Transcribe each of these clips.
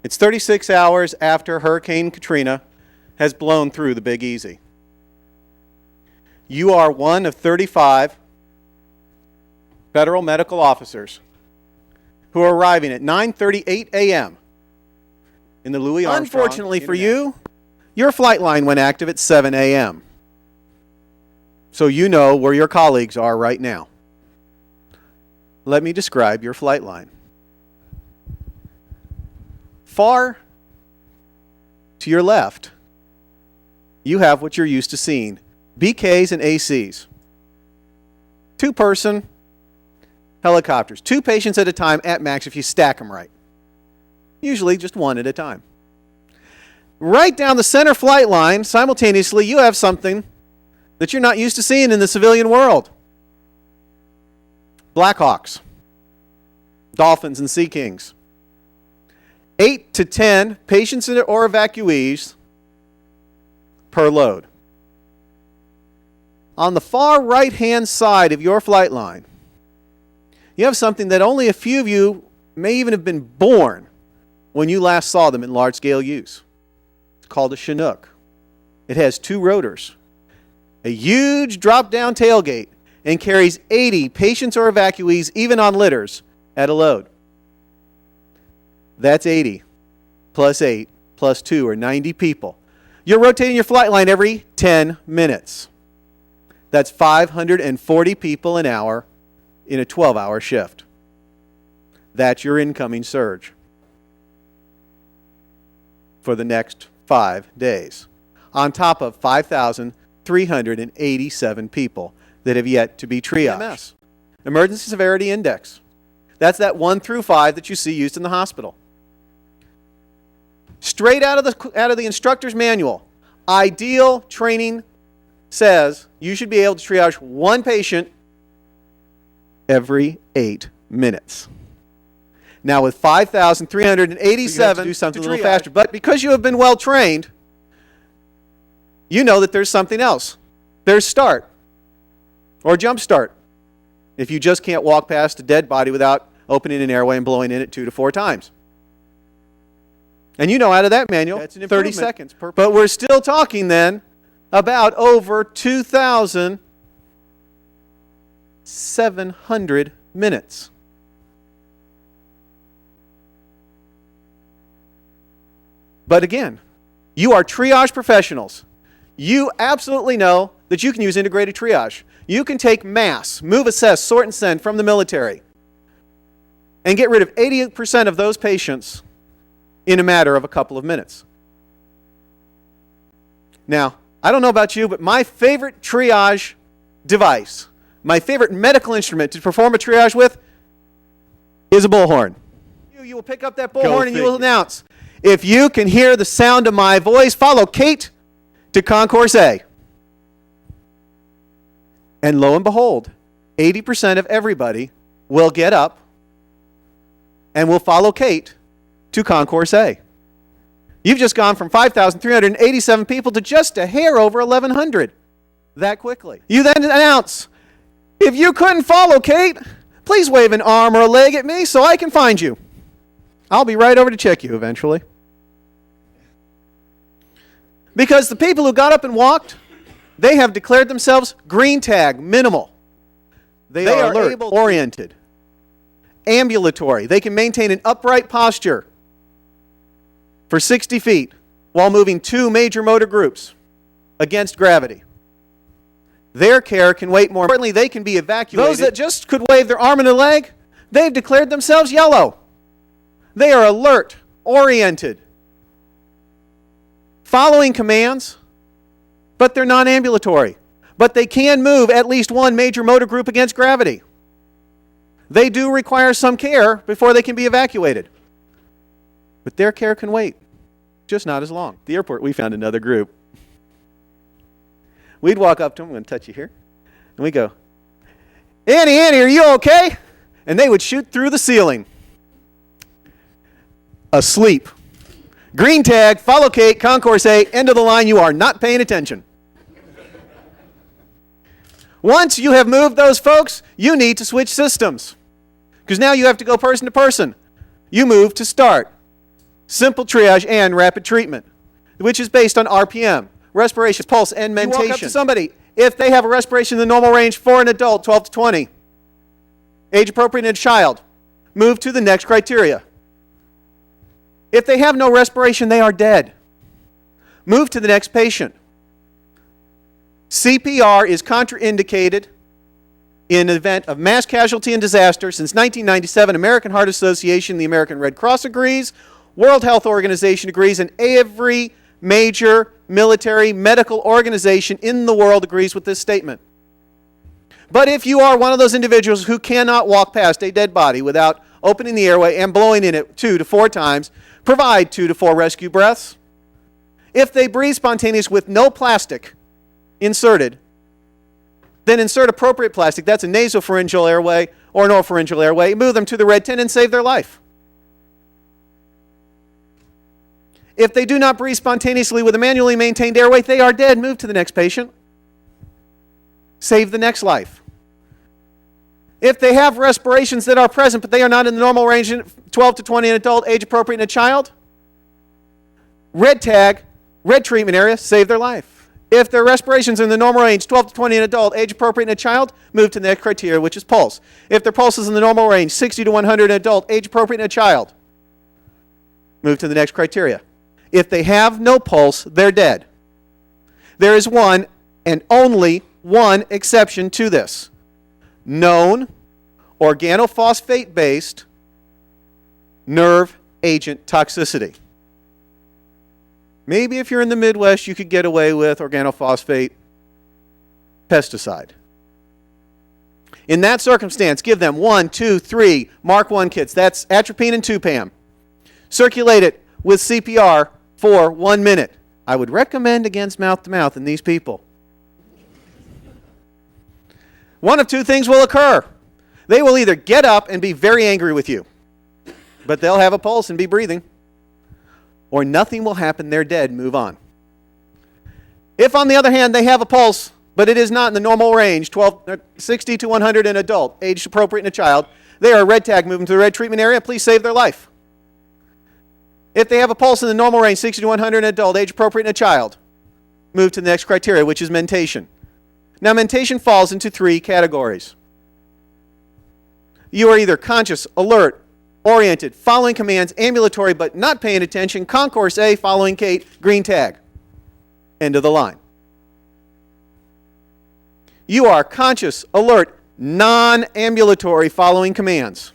It's 36 hours after Hurricane Katrina has blown through the Big Easy. You are one of 35 federal medical officers who are arriving at 9:38 a.m. in the Louis Armstrong. Unfortunately for you, your flight line went active at 7 a.m. So you know where your colleagues are right now. Let me describe your flight line. Far to your left, you have what you're used to seeing, BKs and ACs. Two-person helicopters, 2 patients at a time at max if you stack them right. Usually just 1 at a time. Right down the center flight line, simultaneously, you have something that you're not used to seeing in the civilian world. Blackhawks, Dolphins, and Sea Kings. 8 to 10 patients or evacuees per load. On the far right-hand side of your flight line, you have something that only a few of you may even have been born when you last saw them in large-scale use. It's called a Chinook. It has 2 rotors, a huge drop-down tailgate, and carries 80 patients or evacuees, even on litters, at a load. That's 80 plus 8 plus 2 or 90 people. You're rotating your flight line every 10 minutes. That's 540 people an hour in a 12-hour shift. That's your incoming surge for the next 5 days, on top of 5,387 people that have yet to be triaged. Emergency Severity Index. That's that 1 through 5 that you see used in the hospital. Straight out of the instructor's manual, ideal training says you should be able to triage 1 patient every 8 minutes. Now with 5,387, do something a little faster. But because you have been well trained, you know that there's something else. There's start or jump start. If you just can't walk past a dead body without opening an airway and blowing in it 2 to 4 times. And you know out of that manual, that's 30 seconds per. But we're still talking then about over 2,700 minutes. But again, you are triage professionals. You absolutely know that you can use integrated triage. You can take mass, move, assess, sort, and send from the military and get rid of 80% of those patients in a matter of a couple of minutes. Now, I don't know about you, but my favorite triage device, my favorite medical instrument to perform a triage with is a bullhorn. You will pick up that bullhorn and you will announce, if you can hear the sound of my voice, follow Kate to Concourse A. And lo and behold, 80% of everybody will get up and will follow Kate to Concourse A. You've just gone from 5,387 people to just a hair over 1,100 that quickly. You then announce, if you couldn't follow Kate, please wave an arm or a leg at me so I can find you. I'll be right over to check you eventually. Because the people who got up and walked, they have declared themselves green tag, minimal. They are alert, oriented, ambulatory. They can maintain an upright posture for 60 feet while moving 2 major motor groups against gravity. Their care can wait more. Importantly, they can be evacuated. Those that just could wave their arm and a leg, they've declared themselves yellow. They are alert, oriented, following commands, but they're non-ambulatory. But they can move at least 1 major motor group against gravity. They do require some care before they can be evacuated. But their care can wait, just not as long. At the airport, we found another group. We'd walk up to them, I'm going to touch you here, and we go, Annie, are you okay? And they would shoot through the ceiling. Asleep. Green tag, follow Kate, Concourse A, end of the line, you are not paying attention. Once you have moved those folks, you need to switch systems. Because now you have to go person to person. You move to start. simple triage, and rapid treatment, which is based on RPM, respiration, pulse, and mentation. You walk up to somebody, if they have a respiration in the normal range for an adult, 12 to 20, age appropriate in a child, move to the next criteria. If they have no respiration, they are dead. Move to the next patient. CPR is contraindicated in the event of mass casualty and disaster. Since 1997, American Heart Association, the American Red Cross agrees, World Health Organization agrees, and every major military medical organization in the world agrees with this statement. But if you are one of those individuals who cannot walk past a dead body without opening the airway and blowing in it 2 to 4 times, provide 2 to 4 rescue breaths. If they breathe spontaneously with no plastic inserted, then insert appropriate plastic. That's a nasopharyngeal airway or an oropharyngeal airway. Move them to the red tent and save their life. If they do not breathe spontaneously with a manually maintained airway, they are dead. Move to the next patient. Save the next life. If they have respirations that are present, but they are not in the normal range, 12 to 20 in adult, age appropriate in a child, red tag, red treatment area, save their life. If their respirations are in the normal range, 12 to 20 in adult, age appropriate in a child, move to the next criteria, which is pulse. If their pulse is in the normal range, 60 to 100 in adult, age appropriate in a child, move to the next criteria. If they have no pulse, they're dead. There is one and only one exception to this. Known organophosphate-based nerve agent toxicity. Maybe if you're in the Midwest, you could get away with organophosphate pesticide. In that circumstance, give them 1, 2, 3 Mark I kits. That's atropine and 2-PAM. Circulate it with CPR for 1 minute. I would recommend against mouth-to-mouth in these people. One of two things will occur. They will either get up and be very angry with you, but they'll have a pulse and be breathing, or nothing will happen, they're dead, move on. If, on the other hand, they have a pulse, but it is not in the normal range, 60 to 100 in adult, age appropriate in a child, they are a red tag, moving to the red treatment area, please save their life. If they have a pulse in the normal range, 60 to 100 in adult, age appropriate in a child, move to the next criteria, which is mentation. Now, mentation falls into 3 categories. You are either conscious, alert, oriented, following commands, ambulatory, but not paying attention, concourse A, following Kate, green tag. End of the line. You are conscious, alert, non-ambulatory, following commands.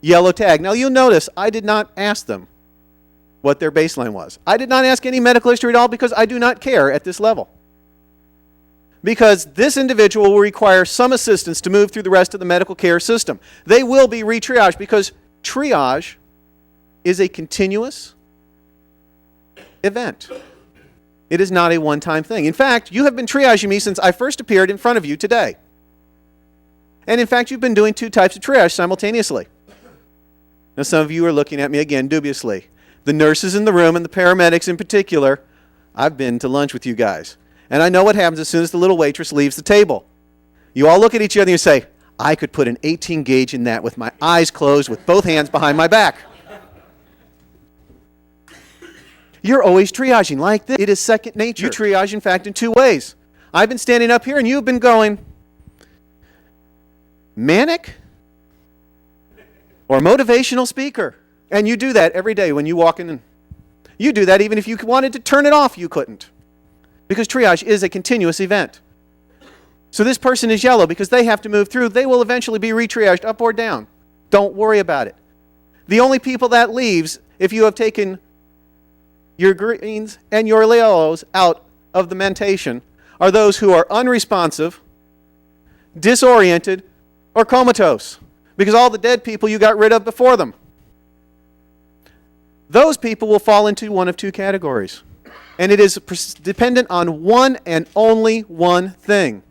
Yellow tag. Now, you'll notice I did not ask them what their baseline was. I did not ask any medical history at all because I do not care at this level. Because this individual will require some assistance to move through the rest of the medical care system. They will be re-triaged because triage is a continuous event. It is not a one-time thing. In fact, you have been triaging me since I first appeared in front of you today. And in fact, you've been doing 2 types of triage simultaneously. Now, some of you are looking at me again dubiously. The nurses in the room and the paramedics in particular, I've been to lunch with you guys. And I know what happens as soon as the little waitress leaves the table. You all look at each other and you say, I could put an 18 gauge in that with my eyes closed with both hands behind my back. You're always triaging like this. It is second nature. You triage, in fact, in 2 ways. I've been standing up here and you've been going manic or motivational speaker. And you do that every day when you walk in. You do that even if you wanted to turn it off, you couldn't. Because triage is a continuous event. So this person is yellow because they have to move through. They will eventually be re-triaged up or down. Don't worry about it. The only people that leaves, if you have taken your greens and your yellows out of the mentation, are those who are unresponsive, disoriented, or comatose. Because all the dead people you got rid of before them. Those people will fall into one of 2 categories. And it is dependent on one and only one thing.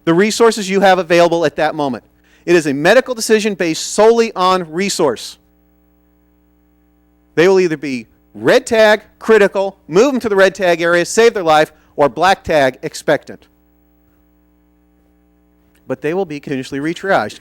The resources you have available at that moment. It is a medical decision based solely on resource. They will either be red tag, critical, move them to the red tag area, save their life, or black tag, expectant. But they will be continuously re-triaged.